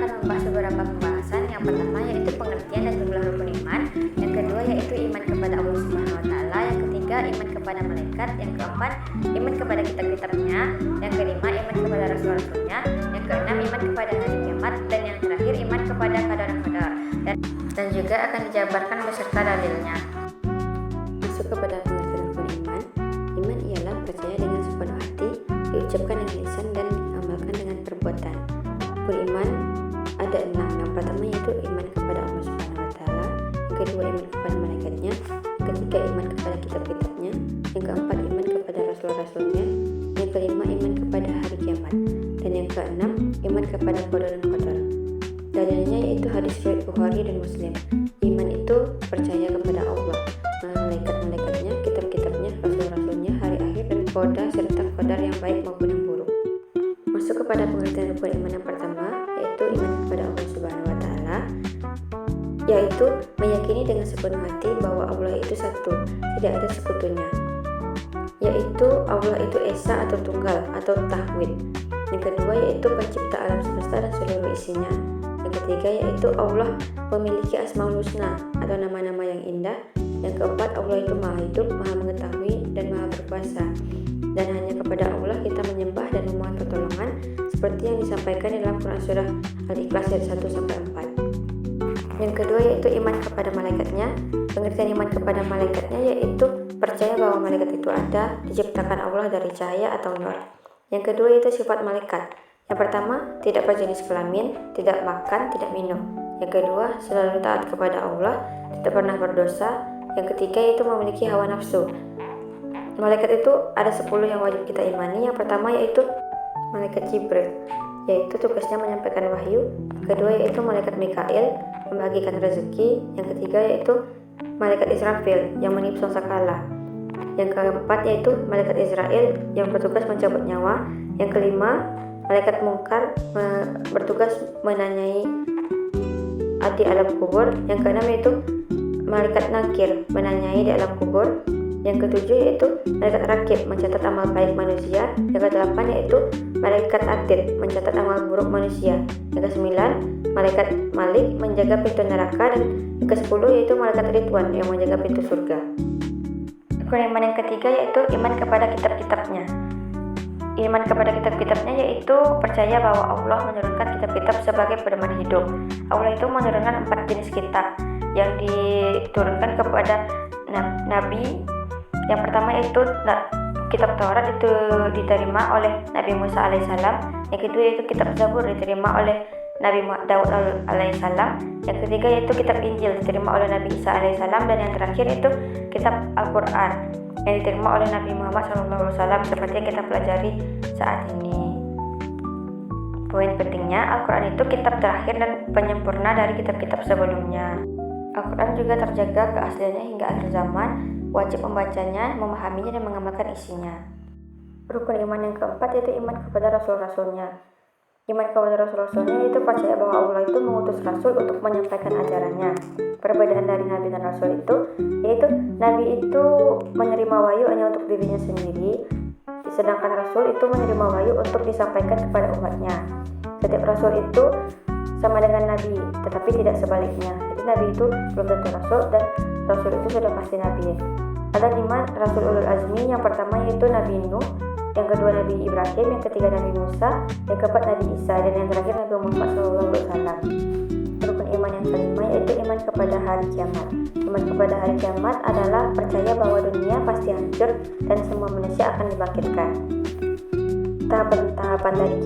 akan membahas beberapa pembahasan. Yang pertama yaitu pengertian dan jumlah rukun iman. Yang kedua yaitu iman kepada Allah Subhanahu wa taala. Yang ketiga iman kepada malaikat. Yang keempat iman kepada kitab-kitabnya. Yang kelima iman kepada rasul-rasulnya. Yang keenam iman kepada hari kiamat. Dan yang terakhir iman kepada qadar dan qadar. Dan juga akan dijabarkan beserta dalilnya. Masuk kepada pengertian rukun iman. Iman ialah percaya dengan sepenuh hati, diucapkan dengan lisan dan diamalkan dengan perbuatan. Rukun iman ada 6. Yang pertama yaitu iman kepada Allah Subhanahu wa taala, yang kedua iman kepada malaikatnya, yang ketiga iman kepada kitab-kitabnya, yang keempat iman kepada rasul-rasulnya, yang kelima iman kepada hari kiamat, dan yang keenam iman kepada qadar dan qadar. Dalilnya yaitu hadis riwayat Bukhari dan Muslim. Iman itu percaya kepada Allah, malaikat-malaikatnya, kitab-kitabnya, rasul-rasulnya, hari akhir dan qada serta qadar yang baik maupun yang buruk. Masuk kepada pengertian rukun iman yang pertama yaitu iman kepada Allah Subhanahu wa taala, yaitu meyakini dengan sepenuh hati bahwa Allah itu satu, tidak ada sekutunya, yaitu Allah itu esa atau tunggal atau tahwid. Yang kedua yaitu pencipta alam semesta dan seluruh isinya. Yang ketiga yaitu Allah memiliki asmaul husna atau nama-nama yang indah. Yang keempat Allah itu maha hidup, maha mengetahui dan maha berkuasa, dan hanya kepada Allah kita menyembah dan memohon pertolongan seperti yang disampaikan di dalam Quran surah Al-Ikhlas ayat 1-4. Yang kedua yaitu iman kepada malaikatnya. Pengertian iman kepada malaikatnya yaitu percaya bahwa malaikat itu ada, diciptakan Allah dari cahaya atau nur. Yang kedua yaitu sifat malaikat. Yang pertama, tidak berjenis kelamin, tidak makan, tidak minum. Yang kedua, selalu taat kepada Allah, tidak pernah berdosa. Yang ketiga yaitu memiliki hawa nafsu. Malaikat itu ada 10 yang wajib kita imani. Yang pertama yaitu malaikat Jibril, yaitu tugasnya menyampaikan wahyu. Yang kedua yaitu malaikat Mikail, membagikan rezeki. Yang ketiga yaitu malaikat Israfil, yang meniup sangkakala. Yang keempat yaitu malaikat Israel, yang bertugas mencabut nyawa. Yang kelima, malaikat Mungkar, bertugas menanyai di alam kubur. Yang keenam yaitu malaikat Nakir, menanyai di alam kubur. Yang ketujuh yaitu malaikat Rakib, mencatat amal baik manusia. Yang kedelapan yaitu malaikat Atid, mencatat amal buruk manusia. Yang kesembilan malaikat Malik, menjaga pintu neraka. Dan yang kesepuluh yaitu malaikat Ridwan, yang menjaga pintu surga. Rukun iman yang ketiga yaitu iman kepada kitab-kitabnya. Iman kepada kitab-kitabnya yaitu percaya bahwa Allah menurunkan kitab-kitab sebagai pedoman hidup. Allah itu menurunkan 4 jenis kitab yang diturunkan kepada Nabi. Yang pertama yaitu kitab Taurat, itu diterima oleh Nabi Musa alaihissalam. Yang kedua yaitu kitab Zabur, diterima oleh Nabi Daud alaihissalam. Yang ketiga yaitu kitab Injil, diterima oleh Nabi Isa alaihissalam. Dan yang terakhir yaitu kitab Al-Quran, yang diterima oleh Nabi Muhammad SAW, seperti yang kita pelajari saat ini. Poin pentingnya, Al-Quran itu kitab terakhir dan penyempurna dari kitab-kitab sebelumnya. Al-Quran juga terjaga keasliannya hingga akhir zaman. Wajib membacanya, memahaminya, dan mengamalkan isinya. Rukun iman yang keempat yaitu iman kepada rasul-rasulnya. Iman kepada rasul-rasulnya itu percaya bahwa Allah itu mengutus rasul untuk menyampaikan ajarannya. Perbedaan dari nabi dan rasul itu yaitu nabi itu menerima wahyu hanya untuk dirinya sendiri, sedangkan rasul itu menerima wahyu untuk disampaikan kepada umatnya. Setiap rasul itu sama dengan nabi, tetapi tidak sebaliknya. Jadi nabi itu belum tentu rasul, dan rasul itu sudah pasti nabi. Ada 5 rasul ulul azmi. Yang pertama yaitu Nabi Nuh, yang kedua Nabi Ibrahim, yang ketiga Nabi Musa, yang keempat Nabi Isa, dan yang terakhir Nabi Muhammad SAW. Rukun iman yang kelima yaitu iman kepada hari kiamat. Iman kepada hari kiamat adalah percaya bahwa dunia pasti hancur dan semua manusia akan dibangkitkan. Tahapan-tahapan dari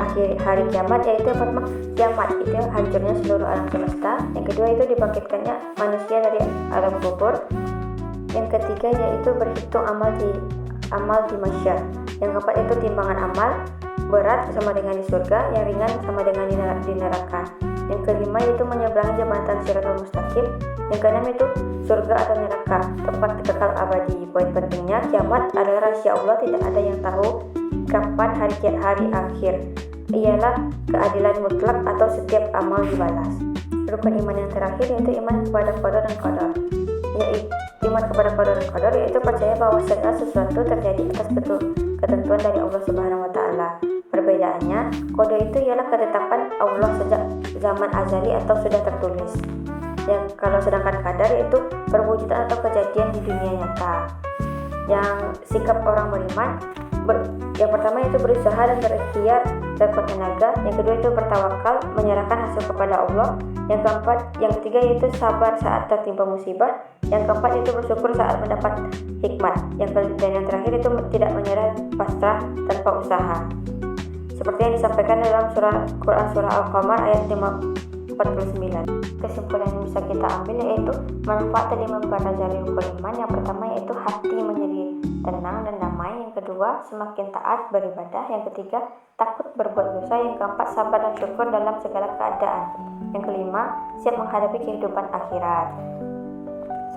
akhir hari kiamat yaitu yang pertama kiamat, itu hancurnya seluruh alam semesta. Yang kedua itu dibangkitkannya manusia dari alam kubur. Yang ketiga yaitu berhitung amal di mahsyar. Yang keempat itu timbangan amal, berat sama dengan di surga, yang ringan sama dengan di neraka. Yang kelima yaitu menyeberangi jembatan Shiratal Mustaqim. Yang keenam itu surga atau neraka, tempat kekal abadi. Poin pentingnya, kiamat adalah rahasia Allah, tidak ada yang tahu kapan hari akhir. Ialah keadilan mutlak atau setiap amal dibalas. Rukun iman yang terakhir yaitu iman kepada qadar dan qadar. Yaitu iman kepada qadar dan qadar yaitu percaya bahwa segala sesuatu terjadi atas ketentuan dari Allah Subhanahu wa taala. Perbedaannya, qada itu ialah ketetapan Allah sejak zaman azali atau sudah tertulis. Yang kalau sedangkan qadar itu perwujudan atau kejadian di dunia nyata. Yang sikap orang beriman, yang pertama itu berusaha dan berikhtiar sekuat tenaga. Yang kedua itu bertawakal, menyerahkan hasil kepada Allah. Yang ketiga yaitu sabar saat tertimpa musibah. Yang keempat itu bersyukur saat mendapat hikmat. Dan yang terakhir itu tidak menyerah, pasrah tanpa usaha. Seperti yang disampaikan dalam Quran surah Al-Qamar ayat 49. Kesimpulan yang bisa kita ambil yaitu manfaat dari mempelajari rukun iman. Yang pertama yaitu hati menjadi tenang dan damai. Yang kedua semakin taat beribadah. Yang ketiga takut berbuat dosa. Yang keempat sabar dan syukur dalam segala keadaan. Yang kelima siap menghadapi kehidupan akhirat.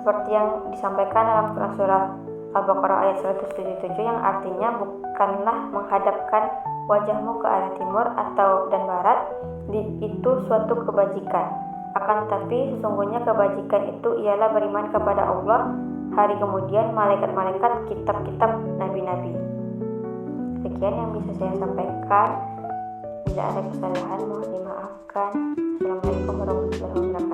Seperti yang disampaikan dalam Quran surah Al-Baqarah ayat 177 yang artinya bukanlah menghadapkan wajahmu ke arah timur dan barat itu suatu kebajikan, akan tetapi sesungguhnya kebajikan itu ialah beriman kepada Allah, hari kemudian, malaikat-malaikat, kitab-kitab, nabi-nabi. Sekian yang bisa saya sampaikan. Bila ada kesalahan mohon dimaafkan. Assalamualaikum warahmatullahi wabarakatuh.